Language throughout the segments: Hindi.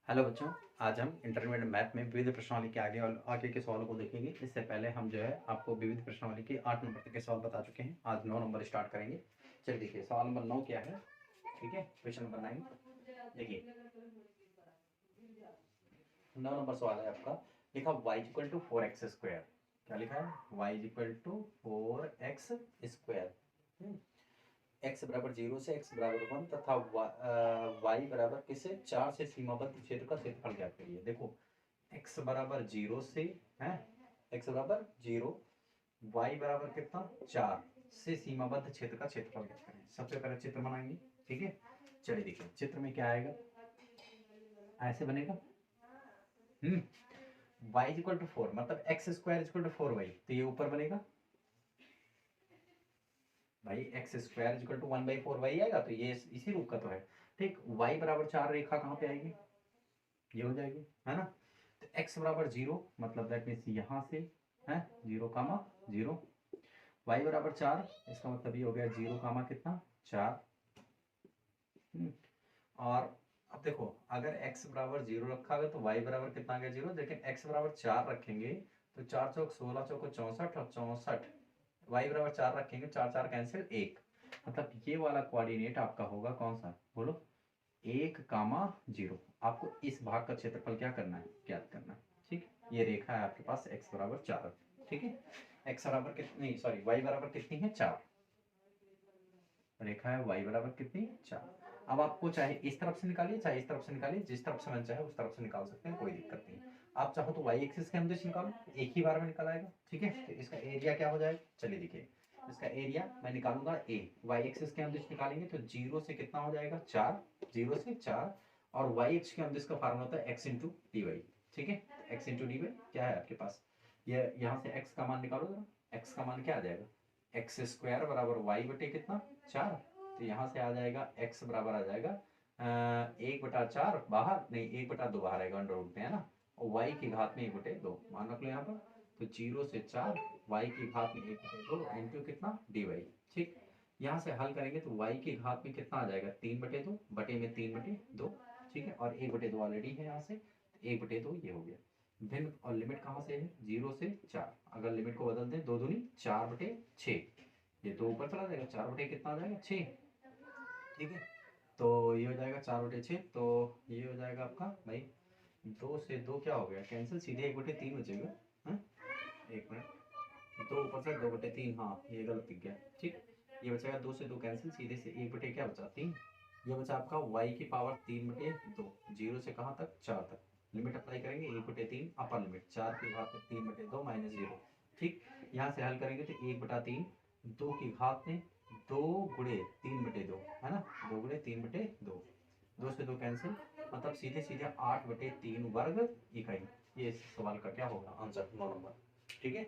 हेलो बच्चों, आज हम इंटरमीडिएट मैथ में विविध प्रश्नावली के आगे के सवालों को देखेंगे। इससे पहले हम जो है आपको विविध प्रश्नावली के 8 नंबर तक के सवाल बता चुके हैं। आज 9 नंबर स्टार्ट करेंगे। चलिए देखिए, सवाल नंबर 9 क्या है। ठीक है, क्वेश्चन नंबर 9 देखिए। 9 नंबर सवाल है आपका। लिखा y इक्वल टू 4x²। क्या लिखा है? y equal to 4x²। x बराबर 0 से x बराबर 1 तथा y बराबर किसे 4 से सीमाबद्ध क्षेत्र का क्षेत्रफल ज्ञात करिए। देखो, x बराबर 0 से है, x बराबर 0, y बराबर कितना 4 से सीमाबद्ध क्षेत्र का क्षेत्रफल ज्ञात करें। सबसे पहले चित्र बनाएंगे। ठीक है, चलिए देखिए चित्र में क्या आएगा। ऐसे बनेगा y इक्वल टू 4 मतलब x² इक्वल टू 4y, तो ये ऊपर बनेगा भाई। x² इक्वल टू 1/4y आएगा, तो ये इसी रूप का तो है। ठीक, y बराबर 4 रेखा कहाँ पे आएगी? ये हो जाएगी, है ना। तो x बराबर 0 मतलब दैट मीन्स यहाँ से है 0, y बराबर 4, इसका मतलब ये हो गया 0, कितना 4। और अब देखो, अगर x बराबर 0 रखा गया तो y बराबर कितना आ गया 0, लेकिन x बराबर 4 रखेंगे तो 4 चौक 16, चौको 64 और 64, y बराबर 4 रखेंगे, 4 4 कैंसिल 1, मतलब ये वाला कोऑर्डिनेट आपका होगा कौन सा, बोलो 1, 0। आपको इस भाग का क्षेत्रफल क्या करना है, ज्ञात करना है। ठीक, ये रेखा है आपके पास x बराबर 4। ठीक है, x बराबर कितनी, सॉरी y बराबर कितनी है 4, रेखा है y बराबर कितनी 4। अब आपको चाहे इस तरफ से निकालिए चाहे इस तरफ से निकालिए, जिस तरफ से मन चाहे उस तरफ से निकाल सकते हैं, कोई दिक्कत नहीं। आप चाहो तो y एक्सिस के अंदर से निकालो, एक ही बार में निकल आएगा। ठीक है, तो इसका एरिया क्या हो जाएगा, चलिए देखिए। इसका एरिया मैं निकालूंगा a, y एक्सिस के अंदर निकालेंगे तो 0 से कितना हो जाएगा 4, 0 से 4, और y एक्सिस के अंदर का फार्मूला होता है x इंटू डी वाई। ठीक है, x इंटू डी वाई क्या है आपके पास, ये यहाँ से x का मान निकालो जरा, x का मान क्या आ जाएगा, x² बराबर y बटे कितना 4, तो यहाँ से आ जाएगा x बराबर आ जाएगा 1/4 बाहर, नहीं 1/2 बाहर आएगा, अंडर रूट में है ना, और y की घात में 1/2 मान रख लो यहाँ पर। तो 0 से 4 y की घात में 1/2 इंटू कितना dy। ठीक, यहाँ से हल करेंगे तो y की घात में कितना आ जाएगा 3/2 बटे में 3/2। ठीक है, और 1/2 ऑलरेडी है यहाँ से, 1/2 ये हो गया। भिन्न और लिमिट कहाँ से है 0 से 4, अगर लिमिट को बदल दें 2 दूनी 4/6, ये तो ऊपर चला जाएगा 4 बटे कितना आ जाएगा 6। ठीक है, तो ये हो जाएगा 4/6, तो ये हो जाएगा आपका भाई 2 से 2 क्या हो गया कैंसिल, सीधे 1/3 बचेगा। हाँ, एक मिनट, 2 ऊपर से 2/3, हाँ ये गलत दिख गया। ठीक, ये बचेगा 2 से 2 कैंसिल, सीधे से 1 बटे क्या बचा 3, ये बचा आपका y की पावर 3/2, 0 से कहाँ तक 4 तक। लिमिट अप्लाई करेंगे 1/3 अपर लिमिट, 4 की घात में 3/2 माइनस 0। ठीक, यहाँ से हल करेंगे तो 1/3, 2 की घात में 2 गुणे 3/2 है ना, 2 गुणे 3/2, 2 से 2 कैंसिल, मतलब सीधे सीधे 8/3 वर्ग इकाई। ये इस सवाल का क्या होगा आंसर 9 नंबर। ठीक है,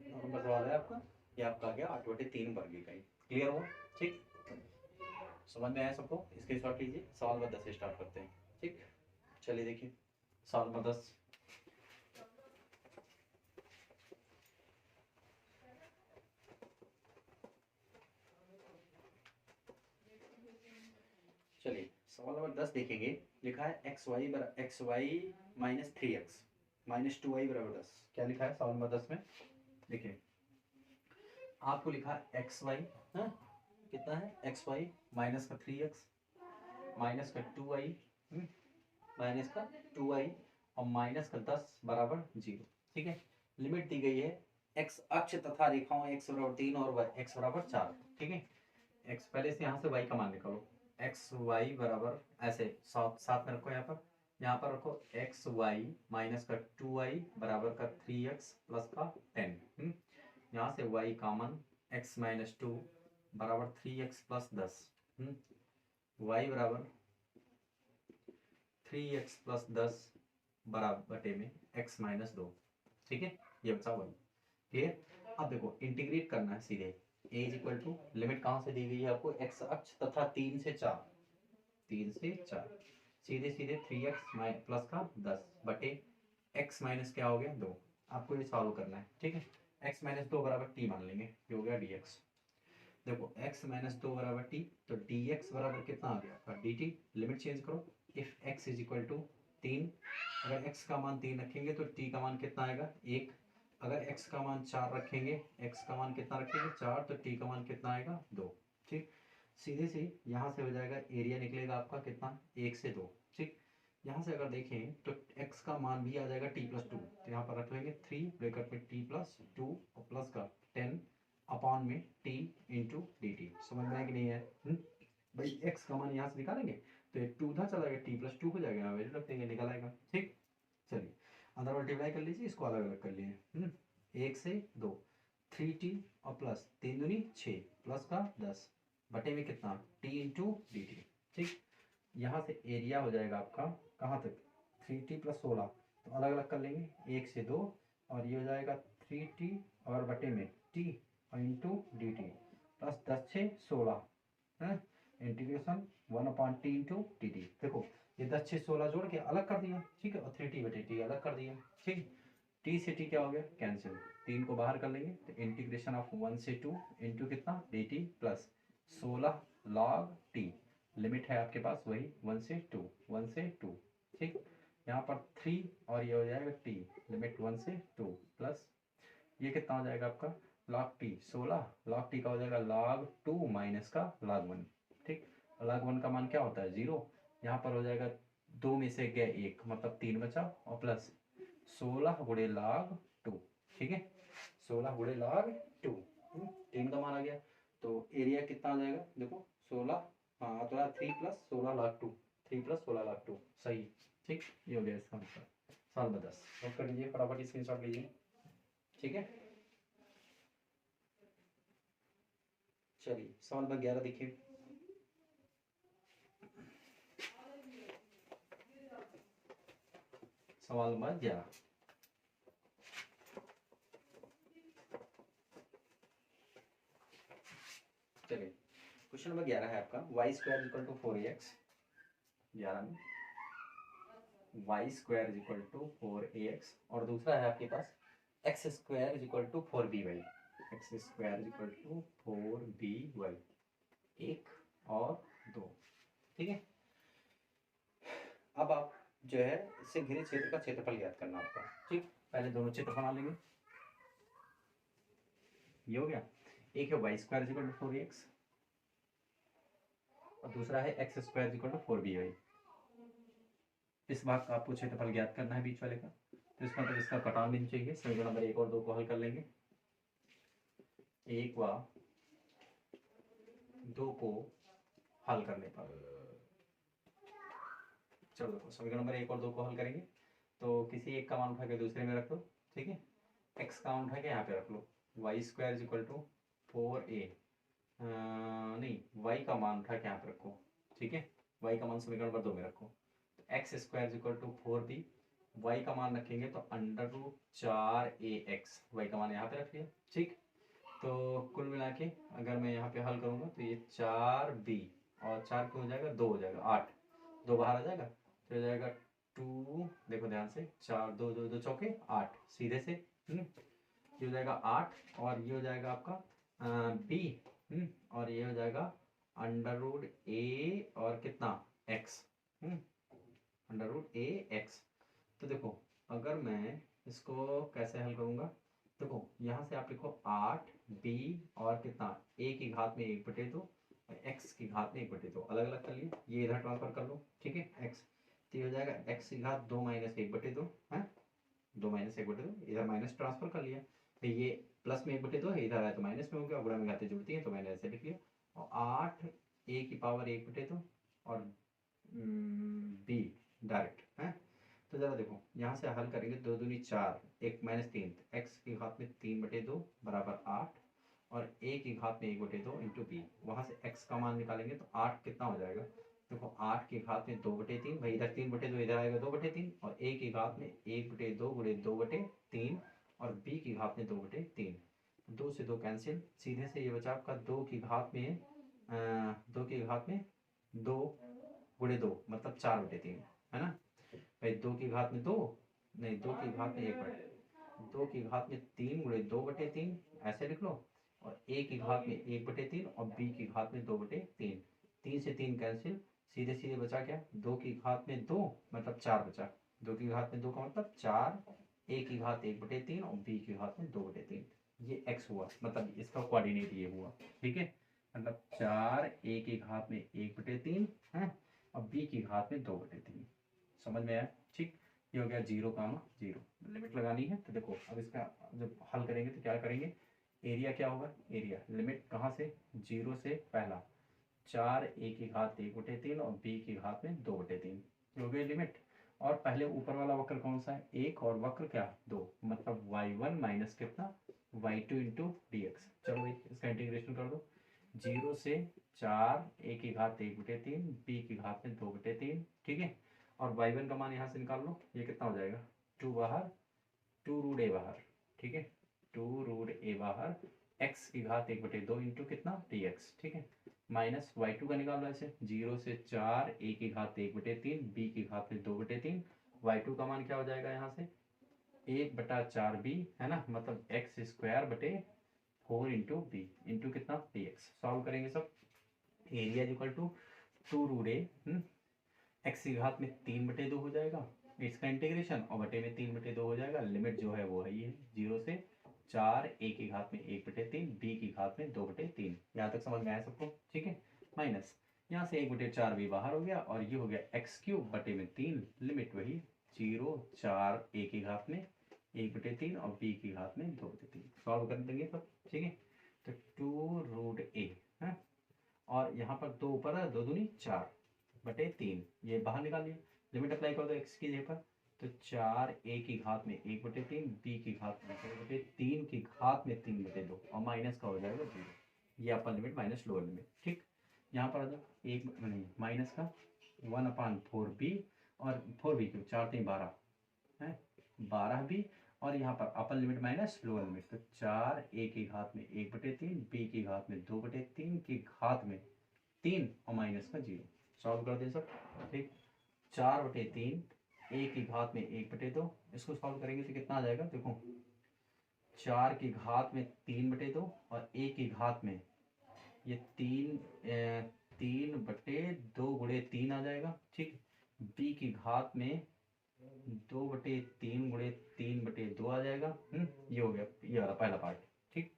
9 नंबर सवाल है आपका, ये आपका आ गया 8/3 वर्ग इकाई। क्लियर हुआ? ठीक, समझ में आया सबको? इसके शॉर्ट लीजिए, सवाल नंबर 10 से स्टार्ट करते हैं। ठीक, चलिए देखिए सवाल नंबर 10। चलिए सवाल नंबर 10 देखेंगे। लिखा है x Y minus 3x minus 2y बराबर 10। क्या लिखा है सवाल नंबर 10 में? देखिए, आपको लिखा है एक्स वाई, कितना है एक्स वाई माइनस का 3x माइनस का 2y, माइनस का 2y और माइनस का 10 बराबर 0। ठीक है, लिमिट दी गई है x अक्ष तथा रेखाओं x बराबर 3 और x बराबर 4। ठीक है, x पहले से यहाँ से y का मान निकालो, एक्स वाई बराबर ऐसे साथ साथ में रखो, यहाँ पर रखो एक्स वाई माइनस का 2y बराबर का 3x प्लस का 10। यहाँ से y कॉमन, x माइनस 2 बराबर 3x प्लस 10, y बराबर 3x प्लस 10 बराबर बटे में x माइनस 2। ठीक है, ये बचा वही। क्लियर? अब देखो इंटीग्रेट करना है सीधे, a is equal to limit कहाँ से दी गई है आपको, x अक्ष तथा 3 से 4, 3 से 4, सीधे सीधे 3x प्लस का 10 बटे x माइनस क्या हो गया 2। आपको ये सॉल्व करना है। ठीक है, x माइनस 2 बराबर t मान लेंगे, ये हो गया dx। देखो x माइनस 2 बराबर t, तो dx बराबर कितना आ गया आपका dt। लिमिट चेंज करो, if x is equal to 3, अगर x का मान 3 रखेंगे तो t का मान कितना आएगा 1, अगर x का मान 4 रखेंगे, x का मान कितना रखेंगे 4, तो t का मान कितना आएगा 2। ठीक, सीधे से यहाँ से हो जाएगा एरिया निकलेगा आपका कितना 1 से 2। ठीक, यहाँ से अगर देखें तो x का मान भी आ जाएगा t+2, तो यहाँ पर रख लेंगे 3 ब्रैकेट में t+2 और प्लस का 10 अपॉन में t इंटू डी टी। समझ में आया कि नहीं है? भाई x का मान यहाँ से निकालेंगे तो ये 2 उधर चला गया, t+2 हो जाएगा, यहाँ वैल्यू रख देंगे, निकल आएगा। ठीक, चलिए अंदर मल्टीप्लाई कर लीजिए, इसको अलग अलग कर लिए। 1 से 2, 3t और प्लस 3 दूनी 6 प्लस का 10 बटे में कितना t इंटू डी टी। ठीक, यहाँ से एरिया हो जाएगा आपका कहाँ तक 3t + 16, तो अलग अलग कर लेंगे 1 से 2, और ये हो जाएगा 3t और बटे में t into D T plus 10 से 16 है, integration 1/t into D T. देखो ये 10 से 16 जोड़ के अलग कर दिया, ठीक है, और 3t बटे t अलग कर दिया। ठीक, t से t क्या हो गया कैंसिल, 3 को बाहर कर लेंगे तो इंटीग्रेशन ऑफ 1 से 2 इंटू कितना D T plus 16 log t, limit है आपके पास वही 1 से 2, 1 से 2। ठीक, यहाँ पर 3 और ये हो जाएगा t, लिमिट 1 से 2 प्लस ये कितना हो जाएगा आपका log t 16, log t का हो जाएगा log 2 माइनस का log 1। ठीक, log 1 का मान क्या होता है 0, यहाँ पर हो जाएगा 2 में से गया 1 मतलब 3 बचा, और प्लस 16 गुणे log 2। ठीक है, 16 गुणे log 2, 3 का मान आ गया, तो एरिया कितना आ जाएगा देखो 16, हाँ तो 3 + 16 log 2, 3 + 16 log 2 सही। ठीक, ये हो गया इसका आंसर। सवाल नंबर 10 नोट कर लीजिए, फटाफट स्क्रीनशॉट लीजिए। ठीक है, चलिए सवाल नंबर 11 देखिए। सवाल नंबर 11, चलिए क्वेश्चन नंबर 11 है आपका y² = 4ax। 11 में y² = 4ax, और दूसरा है आपके पास x² = 4by, x² = 4by, 1 और 2। ठीक है, अब आप जो है इससे घिरे क्षेत्र का क्षेत्रफल ज्ञात करना आपका। ठीक, पहले दोनों चित्र बना लेंगे, ये हो गया, एक है y² = 4ax और दूसरा है x² = 4by। इस भाग का आपको क्षेत्रफल ज्ञात करना है बीच वाले का, तो इसका मतलब इसका कटाव बिंदु चाहिए। समीकरण नंबर 1 और 2 को हल कर लेंगे, 1 व 2 को हल करने पर, चलो देखो समीकरण नंबर 1 और 2 को हल करेंगे तो किसी एक का मान उठा के दूसरे में रख दो। ठीक है, x का मान उठा के यहाँ पे रख लो, y² = 4a, नहीं y का मान उठा के यहाँ पे रखो। ठीक है, y का मान समीकरण नंबर 2 में रखो, x² = 4b, y का मान रखेंगे तो √4ax, y का मान यहाँ पे रख लिया। ठीक, तो कुल मिला के अगर मैं यहाँ पे हल करूँगा तो ये 4b और 4 क्यों हो जाएगा 2 हो जाएगा, 8, 2 बाहर आ जाएगा तो हो जाएगा 2, देखो ध्यान से 4 2 2 2 चौके 8, सीधे से ये हो जाएगा 8, और ये हो जाएगा आपका b, और ये हो जाएगा √a और कितना x, √ax। तो देखो अगर मैं इसको कैसे हल करूँगा, देखो यहाँ से आप लिखो 8b और कितना a की घात में 1/2 और x की घात में 1/2, अलग अलग कर लिए, ये इधर ट्रांसफर कर लो। ठीक है, x तो ये हो जाएगा x की घात 2 - 1/2 है, 2 - 1/2, इधर माइनस ट्रांसफर कर लिया, तो ये प्लस में 1/2 है, इधर आया तो माइनस में हो गया, गुणा में घातें जुड़ती हैं तो मैंने ऐसे लिख लिया, और 8 a की पावर 1/2 और b डायरेक्ट है। तो जरा देखो यहाँ से हल करेंगे, 2 दूनी 4, 1 - 3, x की घात में 3/2 बराबर 8 और a की घात में 1/2 इंटू b, वहाँ से x का मान निकालेंगे तो 8 कितना हो जाएगा, देखो 8 की घात में 2/3, भाई इधर 3/2 इधर आएगा 2/3, और a की घात में 1/2 गुणे 2/3 और b की घात में 2/3, 2 से 2 कैंसिल, सीधे से ये बचा आपका 2 की घात में 2 गुणे 2 मतलब 4/3 है ना भाई, 2 की घात में 2 नहीं, 2 की घात में 2 की घात में 3 गुणे 2/3 ऐसे लिख लो, और a की घात में 1/3 और b की घात में 2/3, 3 से 3 कैंसिल, सीधे सीधे बचा क्या, 2 की घात में 2 मतलब 4 बचा। 2 की घात में 2 का मतलब 4, a की घात 1/3 और b की घात में 2/3। ये x हुआ, मतलब इसका कोऑर्डिनेट ये हुआ। ठीक है, मतलब 4 a की घात में 1/3 है और b की घात में 2/3। समझ में आया? ठीक, ये हो गया 0, 0। लिमिट लगानी है तो देखो, अब इसका जब हल करेंगे तो क्या करेंगे, एरिया क्या होगा, एरिया लिमिट कहाँ से, 0 से पहला 4 a की घात 1/3 और b की घात में 2/3 हो गई लिमिट। और पहले ऊपर वाला वक्र कौन सा है, 1, और वक्र क्या 2, मतलब y1 माइनस कितना y2 इंटू डी एक्स। चलो भाई इसका इंटीग्रेशन कर दो, 0 से 4 a की घात 1/3 b की घात में 2/3। ठीक है, और y1 का मान यहाँ से निकाल लो, ये कितना हो जाएगा, 2 बाहर, 2 रूट a बाहर। ठीक है, 2 रूट a बाहर, x की घात 1/2 इंटू कितना dx। ठीक है, माइनस y2 का निकाल लो ऐसे, 0 से 4 a की घात 1/3 b की घात में 2/3। y2 का मान क्या हो जाएगा यहाँ से, 1/4b है ना, मतलब x² 4 इंटू बी इंटू कितना dx। सॉल्व करेंगे सब, area equal to 2 root a x की घात में 3/2 हो जाएगा, इसका इंटीग्रेशन, और बटे में 3/2 हो जाएगा। लिमिट जो है वो है ये 0 से 4 a की घात में 1/3 b की घात में 2/3। यहाँ तक समझ में आया सबको? ठीक है, माइनस यहाँ से 1/4 भी बाहर हो गया और ये हो गया x³ बटे में 3, लिमिट वही 0, 4 a की घात में 1/3 और b की घात में 2/3। सॉल्व कर देंगे सब। ठीक है, तो 2 रूट a है, और यहाँ पर 2 ऊपर है, 2 दूनी 4/3, ये बाहर निकालिए, लिमिट अप्लाई कर दो x की जगह पर, तो 4 a की घात में 1/3 b की घात में 2/3 की घात में 3/2 और माइनस का हो जाएगा 0। ये upper limit minus lower limit. ठीक, यहाँ पर आ जाओ, एक नहीं माइनस का 1/4b और 4b क्यों, 4 3 12 है, 12b, और यहाँ पर upper limit minus lower limit, तो 4 a की घात में 1/3 b की घात में 2/3 की घात में 3 और माइनस का 0। सॉल्व कर दे सब। ठीक, 4/3 a की घात में 1/2, इसको सॉल्व करेंगे तो कितना आ जाएगा, देखो 4 की घात में 3/2 और a की घात में ये 3/2 गुणे 3 आ जाएगा। ठीक, b की घात में 2/3 गुणे 3/2 आ जाएगा। ये हो गया ये वाला पहला पार्ट। ठीक,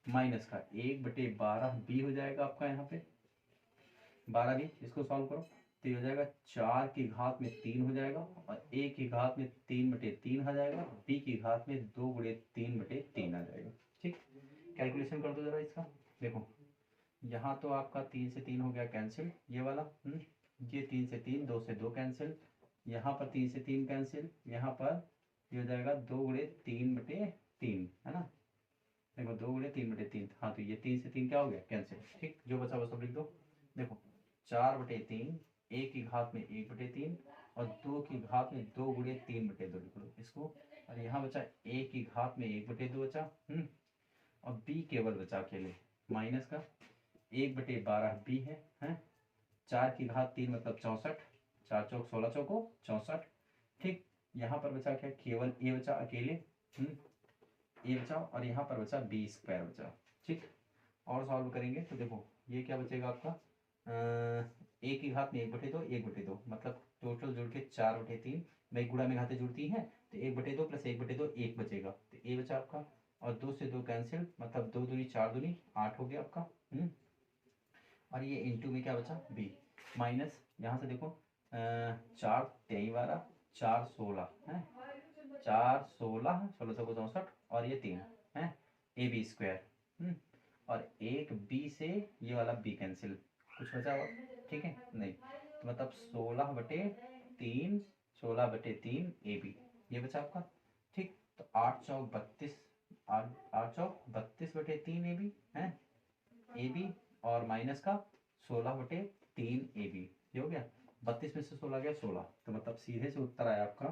माइनस का 1/12b हो जाएगा आपका यहाँ पे 12b, इसको सॉल्व करो तो ये हो जाएगा 4 की घात में 3 हो जाएगा और a की घात में 3/3 आ जाएगा, b की घात में 2 गुणे 3/3 आ जाएगा। ठीक, कैलकुलेशन कर दो जरा इसका, देखो यहाँ तो आपका 3 से 3 हो गया कैंसिल, ये वाला ये 3 से 3, 2 से 2 कैंसिल, यहाँ पर 3 से 3 कैंसिल, यहाँ पर ये हो जाएगा 2 गुणे 3/3 है ना, देखो 2 गुणे 3/3, हाँ तो ये 3 से 3 क्या हो गया कैंसिल। ठीक, जो बचा वो सब लिख दो, देखो 4/3 a की घात में 1/3 और 2 की घात में 2 गुणे 3/2 लिख लो इसको, और यहाँ बचा a की घात में 1/2 बचा और b केवल बचा अकेले, माइनस का 1/12b है 4 की घात 3 मतलब 64, 4 चौक 16 चौको 64। ठीक, यहाँ पर बचा क्या, केवल a बचा अकेले, a बचा, और यहाँ पर बचा b² बचा। ठीक, और सॉल्व करेंगे तो देखो ये क्या बचेगा आपका, a की घात में 1/2 1/2 मतलब टोटल जोड़ के 4/3, भाई गुणा में घातें जुड़ती हैं तो 1/2 प्लस 1/2 1 बचेगा, तो a बचा आपका, और 2 से 2 कैंसिल, मतलब 2 दूनी 4 दूनी 8 हो गया आपका। और ये इंटू में क्या बचा b, माइनस यहाँ से देखो 4 23 12 4 16 है, 4 16 16 चौको 64 और ये 3 है ab², और एक b से ये वाला b कैंसिल, कुछ बचा हुआ ठीक है नहीं, तो मतलब 16/3 16/3 ab ये बचा आपका। ठीक, तो 8 चौक 32, 8 चौक 32/3 ab है ab, और माइनस का 16/3 ab, ये हो गया 32 में से 16 गया 16, तो मतलब सीधे से उत्तर आया आपका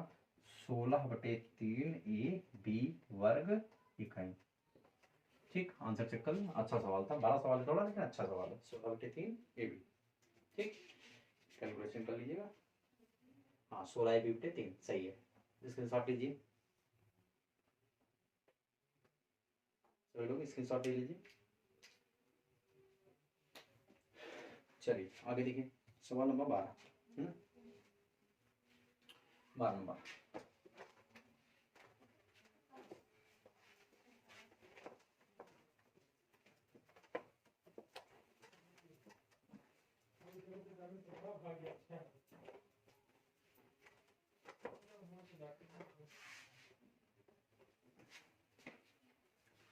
16/3 ab² इकाई। ठीक, आंसर चेक कर लो, अच्छा सवाल था, 12 सवाल है थोड़ा लेकिन अच्छा सवाल है, 16/3 ab। ठीक, कैलकुलेशन कर लीजिएगा, हाँ 16 ab/3 सही है, स्क्रीनशॉट लीजिए, सभी लोग स्क्रीनशॉट ले लीजिए। चलिए आगे देखिए, सवाल नंबर 12। 12 नंबर।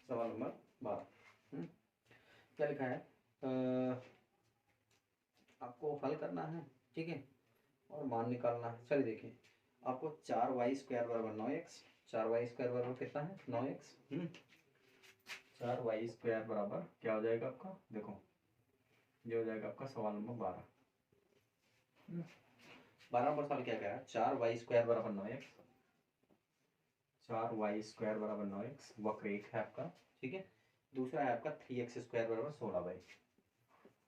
सवाल नंबर 12। क्या लिखा है? आपको हल करना है, ठीक है, और मान निकालना है। चलिए देखिए, आपको 4y² बराबर 9x, 4y² बराबर कितना है? 9x। 4y² बराबर क्या हो जाएगा आपका? देखो ये हो जाएगा आपका सवाल नंबर 12। 12 नंबर सवाल क्या कह रहा है? 4y² बराबर 9x, 4y² बराबर 9x, वक्र एक है आपका, ठीक है। दूसरा है आपका 3x² बराबर 16y,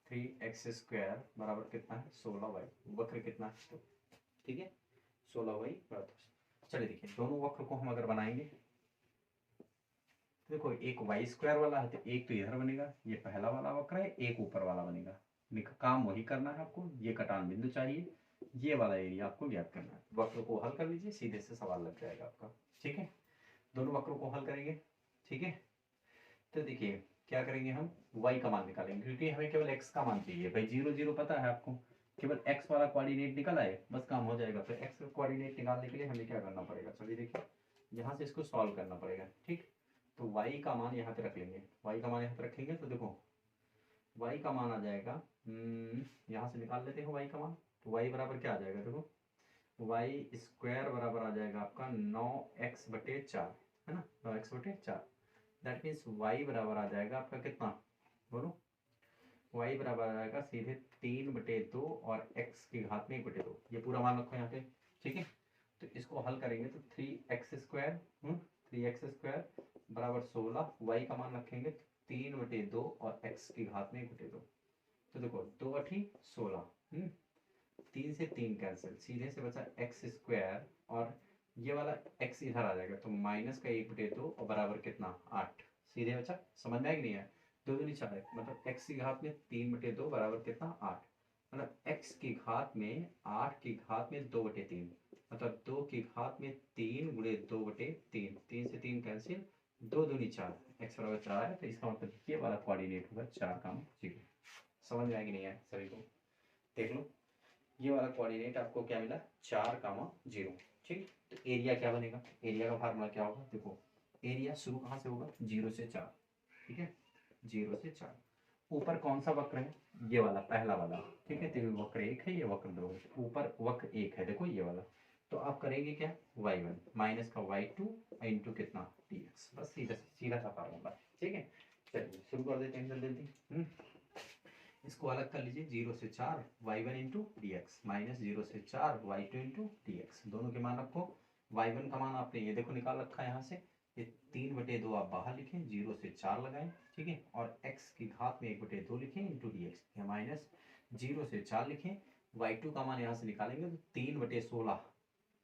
3x² बराबर कितना है? 16y। वक्र कितना है? ठीक है, 16y बराबर। चलिए देखिए, दोनों वक्र को हम अगर बनाएंगे, देखो एक y² वाला है तो एक तो इधर बनेगा, ये पहला वाला वक्र है, एक ऊपर वाला बनेगा। काम वही करना है आपको, ये कटान बिंदु चाहिए, ये वाला एरिया आपको ज्ञात करना है। वक्र को हल कर लीजिए, सीधे से सवाल लग जाएगा आपका, ठीक है। दोनों वक्रों को हल करेंगे, ठीक है। तो देखिए क्या करेंगे, हम y का मान निकालेंगे, क्योंकि हमें केवल x का मान चाहिए भाई। 0 0 पता है आपको, केवल x वाला कोऑर्डिनेट निकल आए बस काम हो जाएगा। तो x का कोऑर्डिनेट निकालने के लिए हमें क्या करना पड़ेगा? चलिए देखिए, यहाँ से इसको सॉल्व करना पड़ेगा, ठीक। तो y का मान यहाँ पे रख लेंगे, y का मान यहाँ पे रखेंगे तो देखो y का मान आ जाएगा, यहाँ से निकाल लेते हैं y का मान। तो y बराबर क्या आ जाएगा? देखो y² बराबर आ जाएगा आपका 9x/4, है ना, 9x/4। दैट मीन्स y बराबर आ जाएगा आपका कितना? बोलो, y बराबर आ जाएगा सीधे 3/2 और x की घात में 1/2। ये पूरा मान रखो यहाँ पे, ठीक है। तो इसको हल करेंगे तो 3x², 3x² बराबर 16, y का मान रखेंगे 3/2 और x की घात में 1/2। तो देखो 2 8 16, 3 से 3 कैंसिल, सीधे से बचा x² और ये वाला x इधर आ जाएगा तो माइनस का 1/2 और बराबर कितना? 8। सीधे बचा, समझ में आया कि नहीं है? 2 दूनी 4 है, मतलब x की घात में 3/2 बराबर कितना? 8। मतलब x की घात में 8 की घात में 2/3, मतलब 2 की घात में 3 गुणे 2/3, 3 से 3 कैंसिल, 2 दूनी 4, x बराबर 4 है। तो इसका मतलब ये वाला कोऑर्डिनेट होगा 4, 0। समझ में आया कि नहीं है सभी को? देख लो, ये वाला कोऑर्डिनेट आपको क्या मिला? 4, 0। ठीक, तो एरिया क्या बनेगा? एरिया का फार्मूला क्या होगा? देखो, एरिया शुरू कहाँ से होगा? 0 से 4, ठीक है, 0 से 4। ऊपर कौन सा वक्र है? ये वाला, पहला वाला, ठीक है। तो ये वक्र 1 है, ये वक्र 2 है। ऊपर वक्र 1 है, देखो ये वाला। तो आप करेंगे क्या? y1 माइनस का y2 इंटू कितना? dx। बस सीधा सीधा सा फार्मूला, ठीक है। चलिए शुरू कर देते हैं जल्दी जल्दी। इसको अलग कर लीजिए, 0 से 4 y1 into D x minus 0 से 4 y2 इंटू डी एक्स। दोनों के मान रखो। y1 का मान आपने ये देखो निकाल रखा है यहाँ से, ये 3/2 आप बाहर लिखें, 0 से 4 लगाएं, ठीक है। और x की घात में 1/2 लिखें इंटू डी एक्स, माइनस 0 से 4 लिखें। y2 का मान यहाँ से निकालेंगे तो 3/16,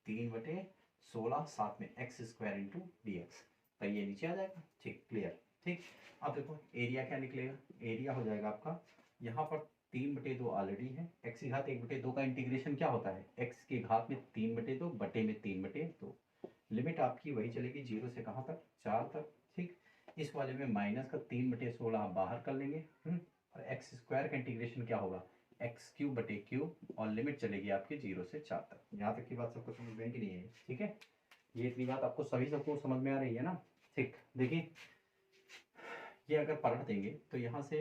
3/16 साथ में x² इंटू डी एक्स। तो ये नीचे आ जाएगा, ठीक, क्लियर, ठीक। अब देखो एरिया क्या निकलेगा? एरिया हो जाएगा आपका, यहाँ पर 3/2 ऑलरेडी है, x की घात 1/2 का इंटीग्रेशन क्या होता है? x की घात में 3/2 बटे में 3/2। लिमिट आपकी वही चलेगी 0 से कहाँ तक? 4 तक, ठीक। इस वाले में माइनस का 3/16 आप बाहर कर लेंगे, और x² का इंटीग्रेशन क्या होगा? x³ और लिमिट चलेगी आपकी 0 से 4 तक। यहाँ तक की बात सबको समझ में कि नहीं है? ठीक है, ये इतनी बात आपको सभी सबको समझ में आ रही है ना? ठीक, देखिए ये अगर पलट देंगे तो यहाँ से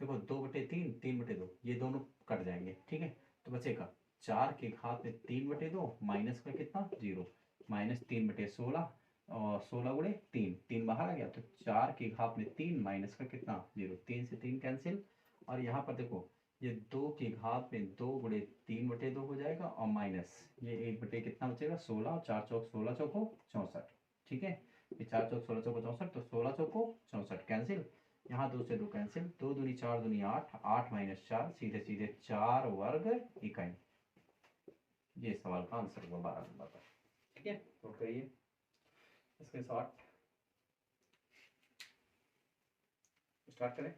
देखो 2/3, 3/2, ये दोनों कट जाएंगे, ठीक है। तो बचेगा 4 की घात में 3/2 माइनस का कितना? 0, माइनस 3/16 और 16 गुणे 3, 3 बाहर आ गया तो 4 की घात में 3 माइनस का कितना? 0, 3 से 3 कैंसिल। और यहाँ पर देखो ये 2 की घात में 2 गुणे 3/2 हो जाएगा और माइनस ये 1 कितना बचेगा? 16, 4 चौक 16 चौको 64, ठीक है। 4 चौक 16 चौको 64, तो 16 चौको 64 कैंसिल, यहाँ 2 से 2 कैंसिल, 2 दूनी 4 दूनी 8, 8 माइनस 4, सीधे सीधे 4 वर्ग इकाई। ये सवाल का आंसर होगा 12 नंबर का, ठीक है। नोट करिए इसके साथ स्टार्ट करें।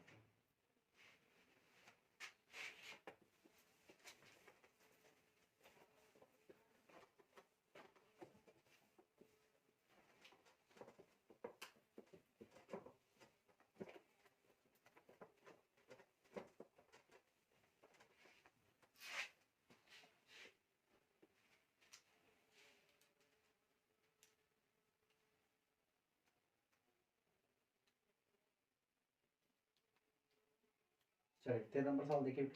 चलिए 13 नंबर सवाल देखिए,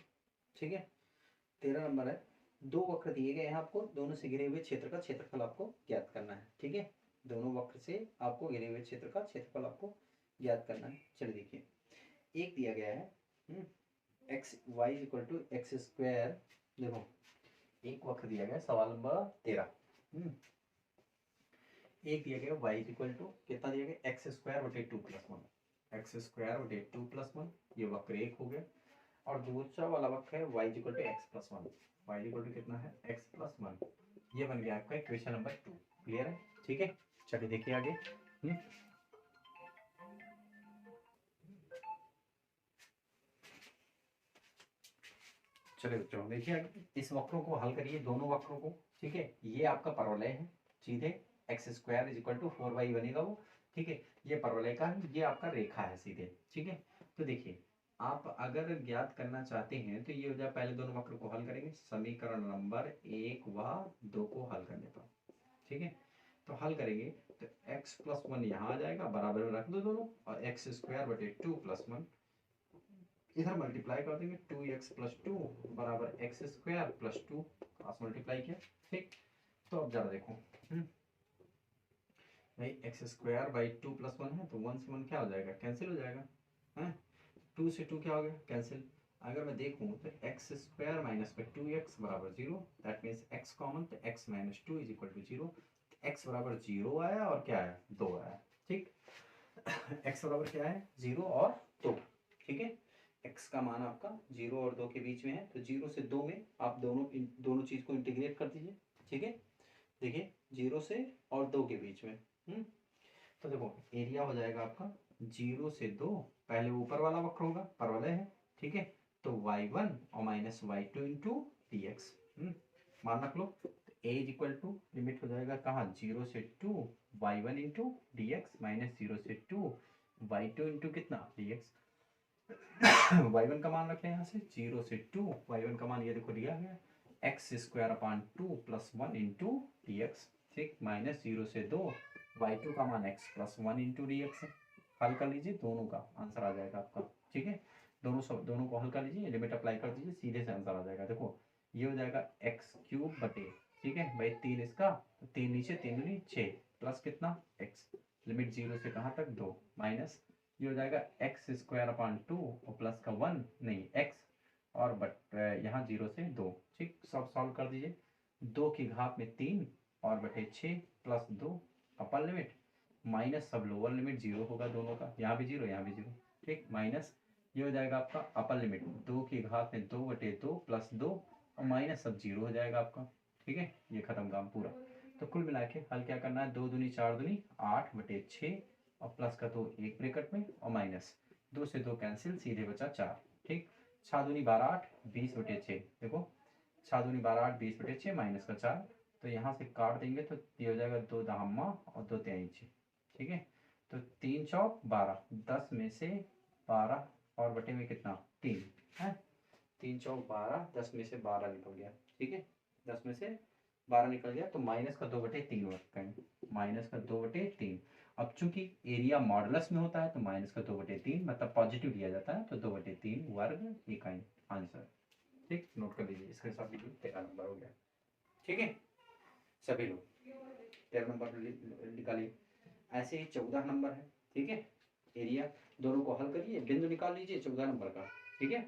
ठीक है। 13 नंबर है, दो वक्र दिए गए हैं आपको, दोनों से घिरे हुए क्षेत्र का क्षेत्रफल आपको ज्ञात करना है, ठीक है। दोनों वक्र से आपको घिरे हुए क्षेत्र का क्षेत्रफल आपको ज्ञात करना है। चलिए देखिए, एक दिया गया है x y equal to x square. देखो एक वक्र दिया गया है, सवाल नंबर 13। एक दिया गया वाई इक्वल टू कितना दिया गया, एक्स स्क्वायर बटे 2+1, एक्स स्क्वायर बटे 2+1, ये वक्र एक हो गया। और दूसरा वाला वक्र है y equal to x+1, y equal to कितना है x+1, ये बन गया आपका इक्वेशन नंबर 2। क्लियर है, ठीक है। चलिए देखिए आगे। चलिए बच्चों देखिए आगे, इस वक्रों को हल करिए, दोनों वक्रों को, ठीक है। ये आपका परवलय है, सीधे x square is equal to 4y बनेगा वो, ठीक है। ये परवलय का है, ये आपका रेखा है सीधे, ठीक है। तो देखिए आप अगर ज्ञात करना चाहते हैं तो ये हो जाए, पहले दोनों वक्र को हल करेंगे, समीकरण नंबर 1 व 2 को हल करने पर, ठीक है। तो हल करेंगे तो x+1 यहाँ आ जाएगा, बराबर में रख दो दोनों, और एक्स स्क्वायर बटे 2+1 इधर मल्टीप्लाई कर देंगे, 2x+2 बराबर x square plus 2, cross multiply किया, ठीक। तो अब जरा देखो भाई, एक्स स्क्वायर बाई 2+1 है तो 1 से 1 क्या हो जाएगा, कैंसिल हो जाएगा, है। 2 से 2 क्या हो गया, कैंसिल। अगर मैं देखूं तो एक्स स्क्वायर माइनस में 2x बराबर 0, दैट मीन्स x कॉमन, तो x minus 2 is equal to 0। x बराबर 0 आया और क्या आया, 2 आया, ठीक। x बराबर क्या है, 0 और 2, ठीक है। x का मान आपका 0 और 2 के बीच में है, तो 0 से 2 में आप दोनों चीज को इंटीग्रेट कर दीजिए, ठीक है। देखिए 0 से और 2 के बीच में, तो देखो एरिया हो जाएगा आपका 0 से 2, पहले ऊपर वाला वक्र होगा, परवलय है, ठीक है। तो y1 और minus y2 into D x, मान रख लो। तो a is equal to limit हो जाएगा कहाँ, 0 से 2 y1 into D x minus 0 से 2 y2 इंटू कितना डी एक्स। y1 का मान रख लें यहाँ से 0 से 2, y1 का मान ये देखो दिया गया x square upon 2 plus 1 into D x, ठीक, माइनस 0 से 2, y2 का मान x plus 1 into D x. हल कर लीजिए, दोनों का आंसर आ जाएगा आपका, ठीक है। दोनों को हल कर लीजिए, लिमिट अप्लाई कर दीजिए, सीधे से आंसर आ जाएगा। देखो ये हो जाएगा x³ बटे, ठीक है भाई 3 इसका, तो 3 नीचे 3 दूनी 6 प्लस कितना x, लिमिट 0 से कहाँ तक 2, माइनस ये हो जाएगा एक्स स्क्वायर अपान 2 और प्लस का 1 नहीं x, और बट यहाँ 0 से 2, ठीक। सब सॉल्व कर दीजिए, 2 की घात में 3 और बटे 6 प्लस 2 अपर लिमिट माइनस सब लोअर लिमिट 0 होगा दोनों का, यहाँ भी 0 यहाँ भी 0, ठीक, माइनस ये हो जाएगा आपका अपर लिमिट 2 की घात में 2 बटे 2 प्लस 2 और माइनस सब 0 हो जाएगा आपका, ठीक है। ये खत्म काम पूरा। तो कुल मिला के हल क्या करना है, 2 दूनी 4 दूनी 8 बटे 6 और प्लस का 2 एक ब्रैकेट में और माइनस 2 से 2 कैंसिल, सीधे बचा 4, ठीक। 6 दूनी 12 8 20 बटे 6, देखो 6 दूनी 12 8 20 बटे 6 माइनस का 4, तो यहाँ से काट देंगे तो ये हो जाएगा 2 दहम्मा और 2 तेईस, ठीक है। तो 3 चौक 12, 10 में से 12 और बटे में कितना 3 है, 3 चौक 12, 10 में से 12 निकल गया, ठीक है। 10 में से 12 निकल गया तो माइनस का 2/3 वर्ग करें, माइनस का 2/3। अब चूंकि एरिया मॉडुलस में होता है तो माइनस का 2/3 मतलब पॉजिटिव लिया जाता है, तो 2/3 वर्ग इकाई आंसर, ठीक। नोट कर लीजिए, इसके साथ 13 नंबर हो गया, ठीक है। सभी लोग 13 नंबर निकालिए। ऐसे ही 14 नंबर है, ठीक है। एरिया दोनों को हल करिए, बिंदु निकाल लीजिए 14 नंबर का, ठीक है।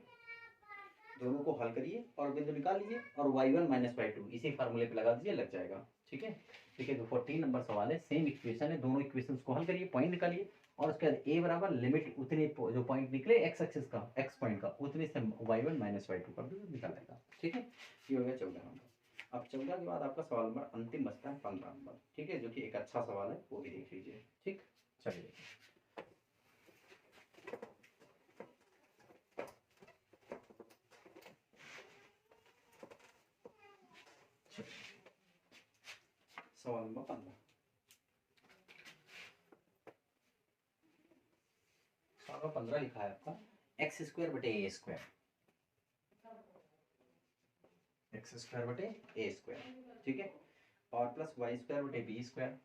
दोनों को हल करिए और बिंदु निकाल लीजिए और y1 माइनस y2 इसी फार्मूले पे लगा दीजिए, लग जाएगा, ठीक है। देखिए तो 14 नंबर सवाल है, सेम इक्वेशन है, दोनों इक्वेशंस को हल करिए, पॉइंट निकालिए और उसके बाद a बराबर लिमिट उतने जो पॉइंट निकले x एक्सिस का, x पॉइंट का, उतने से y1 माइनस y2 कर दो, निकल आएगा, ठीक है। ये हो गया 14 नंबर। अब 14 के बाद आपका सवाल नंबर अंतिम बचता है 15 नंबर, ठीक है, जो कि एक अच्छा सवाल है, वो भी देख लीजिए, ठीक। चलिए सवाल नंबर 15, सवाल नंबर 15 लिखा है आपका एक्स स्क्वायर बटे ए स्क्वायर, एक्स स्क्वायर बटे ए स्क्वायर, ठीक है, और प्लस वाई स्क्वायर बटे बी स्क्वायर,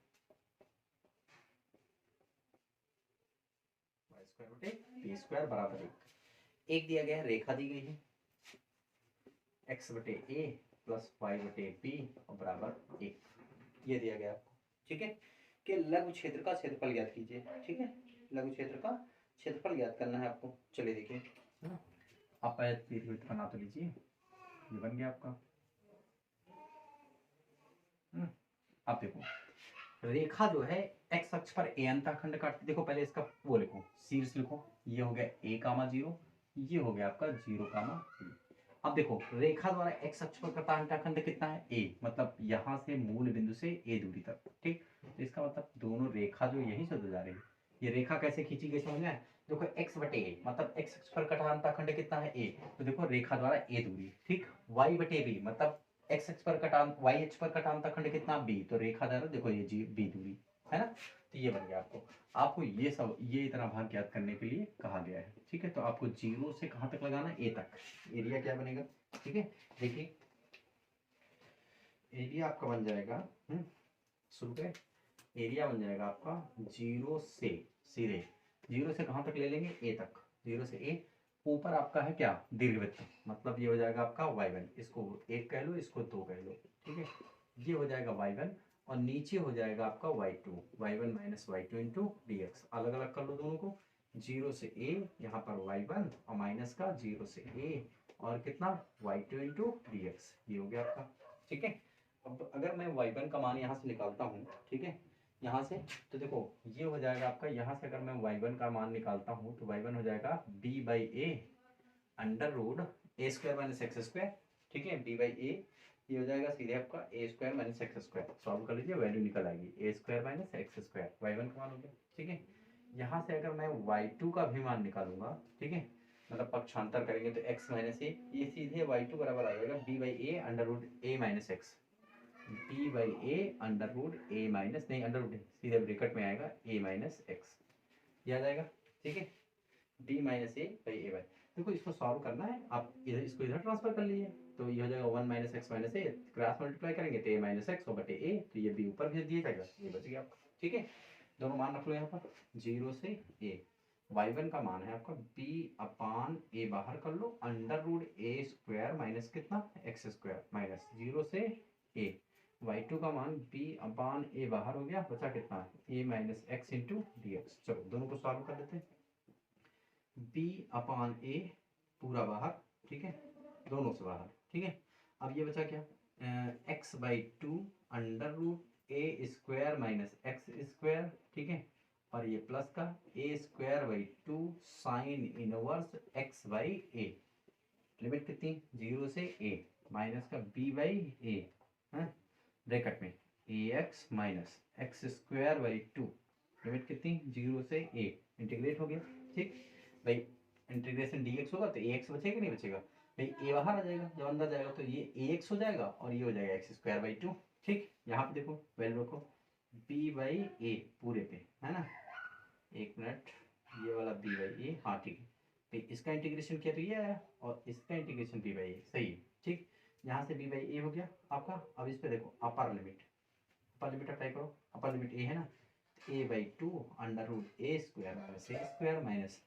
वाई स्क्वायर बटे बी स्क्वायर बराबर 1। एक दिया गया है, रेखा दी गई है x बटे ए प्लस वाई बटे बी और बराबर 1, ये दिया गया आपको, ठीक है। कि लघु क्षेत्र का क्षेत्रफल ज्ञात कीजिए, ठीक है, लघु क्षेत्र का क्षेत्रफल ज्ञात करना है आपको। चलिए देखिए, आप दीर्घवृत्त बना तो लीजिए, ये बन गया आपका। अब देखो रेखा जो है x अक्ष पर ए अंतःखंड काटती, देखो पहले इसका वो लिखो, शीर्ष लिखो, ये हो गया a कामा 0, ये हो गया आपका 0 कामा 3। अब देखो रेखा द्वारा x अक्ष पर कटा अंतःखंड कितना है a, मतलब यहाँ से मूल बिंदु से a दूरी तक, ठीक। तो इसका मतलब दोनों रेखा जो यही से जा रही है, ये रेखा कैसे खींची गई समझ में? देखो x बटे a मतलब x अक्ष पर कटा अंतःखंड कितना है a, तो देखो रेखा द्वारा a दूरी, ठीक। y बटे b मतलब x अक्ष पर कटान y अक्ष पर कटान अंतःखंड कितना b, तो रेखा द्वारा देखो ये जी b दूरी है ना, तो ये बन गया आपको। आपको ये सब ये इतना भाग ज्ञात करने के लिए कहा गया है, ठीक है। तो आपको 0 से कहां तक लगाना है, a तक। एरिया क्या बनेगा, ठीक है। देखिए एरिया आपका बन जाएगा, शुरू करें, एरिया बन जाएगा आपका 0 से सीधे 0 से कहां तक ले लेंगे, a तक, 0 से a। ऊपर आपका है क्या, दीर्घवृत्त, मतलब ये हो जाएगा आपका y1, इसको 1 कह लो, इसको 2 कह लो, ठीक है। ये हो जाएगा y1 और नीचे हो जाएगा आपका y2, y1 minus y2 into dx। अलग अलग कर लो दोनों को, 0 से a यहाँ पर y1 और माइनस का 0 से a और कितना y2 इंटू dx, ये हो गया आपका, ठीक है। अब अगर मैं y1 का मान यहाँ से निकालता हूँ, ठीक है, यहाँ से, तो देखो ये हो जाएगा आपका, यहाँ से अगर मैं y1 का मान निकालता हूँ तो y1 हो जाएगा b by a under root a square minus x square, ठीक है, b बाई ए, ये हो जाएगा सीधे आपका a square minus x square. Solve कर लीजिए, वैल्यू निकल आएगी a square minus x square, y1 का मान हो गया, ठीक है। यहाँ से अगर मैं y2 का भी मान निकालूंगा, ठीक है, मतलब पक्षांतर करेंगे तो x माइनस ए, ये सीधे y2 बराबर आ जाएगा b by a under root a minus x, b by a under root a minus, नहीं अंडर रूट सीधे ब्रैकेट में आएगा a माइनस एक्स, ये आ जाएगा, ठीक है, d minus A by A by. देखो इसको सॉल्व करना है, आप इधर इसको इधर ट्रांसफर कर लीजिए, तो ये हो जाएगा 1 माइनस एक्स माइनस ए, क्रॉस मल्टीप्लाई करेंगे तो a माइनस एक्स बटे ए, तो ये b ऊपर भेज दिया जाएगा, ये बच गया आपका, ठीक है। दोनों मान रख लो यहाँ पर, 0 से a, y1 का मान है आपका b अपान ए, बाहर कर लो, under root a square minus कितना एक्स स्क्वायर माइनस 0 से a, y2 का मान b अपान ए, बाहर हो गया, बचा कितना a minus x into D x. चलो दोनों को सॉल्व कर देते हैं, b अपान ए पूरा बाहर, ठीक है, दोनों से बाहर, ठीक है। अब ये बचा क्या, x by 2 under root a square minus x square, ठीक है, और ये प्लस का a square by 2 sine inverse x by a, limit कितनी 0 से a, माइनस का b बाई ए, ब्रैकेट में a x minus x square by 2, limit कितनी 0 से a, इंटीग्रेट हो गया, ठीक भाई। इंटीग्रेशन dx होगा तो ax बचेगा नहीं बचेगा भाई, a बाहर आ जाएगा, जब अंदर जाएगा तो ये ax हो जाएगा और ये हो जाएगा एक्स स्क्वायर बाई 2, ठीक। यहाँ पे देखो वैल्यू रखो b बाई ए पूरे पे, है ना, एक मिनट, ये वाला b बाई ए, हाँ ठीक है, तो इसका इंटीग्रेशन किया तो ये आया और इसका इंटीग्रेशन b बाई ए, सही है, ठीक। यहाँ से b बाई ए हो गया आपका। अब इस पे देखो अपर लिमिट अप्लाई करो, अपर लिमिट ए है ना, a by 2 under root a square minus a square minus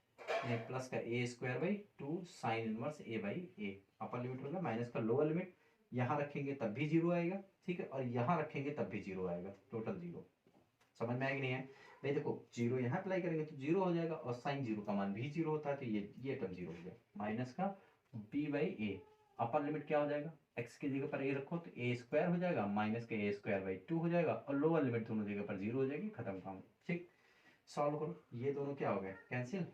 plus का a square by 2 sine inverse a by a, upper limit हो गया, माइनस का लोअर लिमिट, यहाँ रखेंगे तब भी 0 आएगा, ठीक है, और यहाँ रखेंगे तब भी 0 आएगा, टोटल 0। समझ में आएगी नहीं है भाई, देखो 0 यहाँ अप्लाई करेंगे तो 0 हो जाएगा और साइन 0 का मान भी 0 होता है, तो ये टर्म 0 हो गया, माइनस का b by a, upper limit क्या हो जाएगा, x की जगह पर a रखो तो a स्क्वायर हो जाएगा, माइनस के a स्क्वायर बाई 2 हो जाएगा और लोअर लिमिट दोनों जगह पर 0 हो जाएगी, खत्म काम, ठीक। सॉल्व करो, ये दोनों क्या हो गए कैंसिल,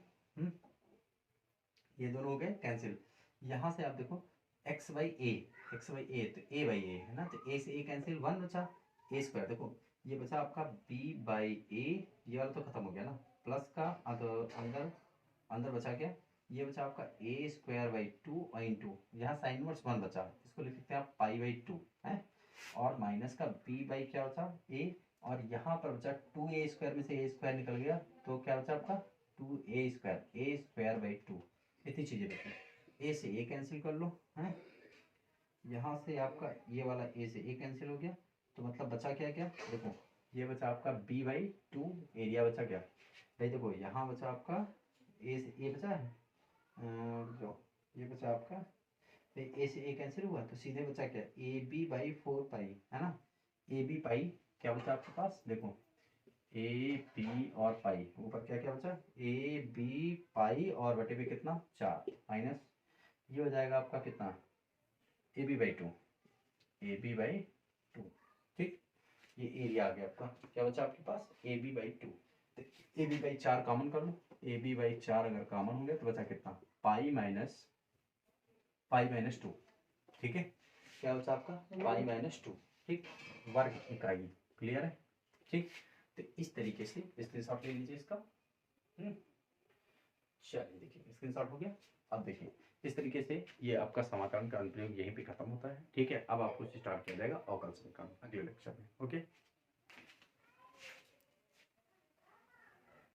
ये दोनों हो गए कैंसिल। यहाँ से आप देखो x बाई ए, तो a बाई ए है ना, तो a से a कैंसिल, 1 बचा, a स्क्वायर देखो ये बचा आपका b बाई ए, ये वाला तो खत्म हो गया ना, प्लस का अंदर अंदर बचा क्या, ये बचा आपका ए स्क्वायर बाई 2 इंटू, यहाँ साइन इनवर्स 1 बचा, इसको लिख सकते हैं आप पाई बाई 2 है, और माइनस का b बाई क्या बचा a, और यहाँ पर बचा 2a स्क्वायर में से a स्क्वायर निकल गया, तो क्या बचा आपका 2a स्क्वायर बाई 2, इतनी चीजें बची। a से a कैंसिल कर लो, है, यहाँ से आपका ये वाला a से a कैंसिल हो गया, तो मतलब बचा क्या क्या, देखो ये बचा आपका b बाई 2, एरिया बचा क्या भाई, देखो यहाँ बचा आपका a से a बचा है, और जो ये बचा आपका, तो ए से ए कैंसिल हुआ तो सीधे बचा क्या, ए बी बाई 4 पाई, है ना। ए बी पाई क्या बचा आपके पास, देखो ए बी और पाई, ऊपर क्या क्या बचा, ए बी पाई और बटे पे कितना 4 माइनस, ये हो जाएगा आपका कितना, a b by 2, a b by 2, ठीक। ये एरिया आ गया आपका, क्या बचा आपके पास a b by 2, a b by 4 common कर लो, ए बी बाई 4 अगर कॉमन हो गया तो बचा कितना, पाई माइनस 2, ठीक है। क्या बचा आपका पाई-2, ठीक, वर्ग इकाई, क्लियर है, ठीक। तो इस तरीके से स्क्रीनशॉट ले लीजिए इसका। चलिए देखिए स्क्रीनशॉट हो गया। अब देखिए इस तरीके से ये आपका समाकलन का अनुप्रयोग यहीं पे खत्म होता है, ठीक है। अब आपको स्टार्ट किया जाएगा अवकल समीकरण अगले लेक्चर में, ओके।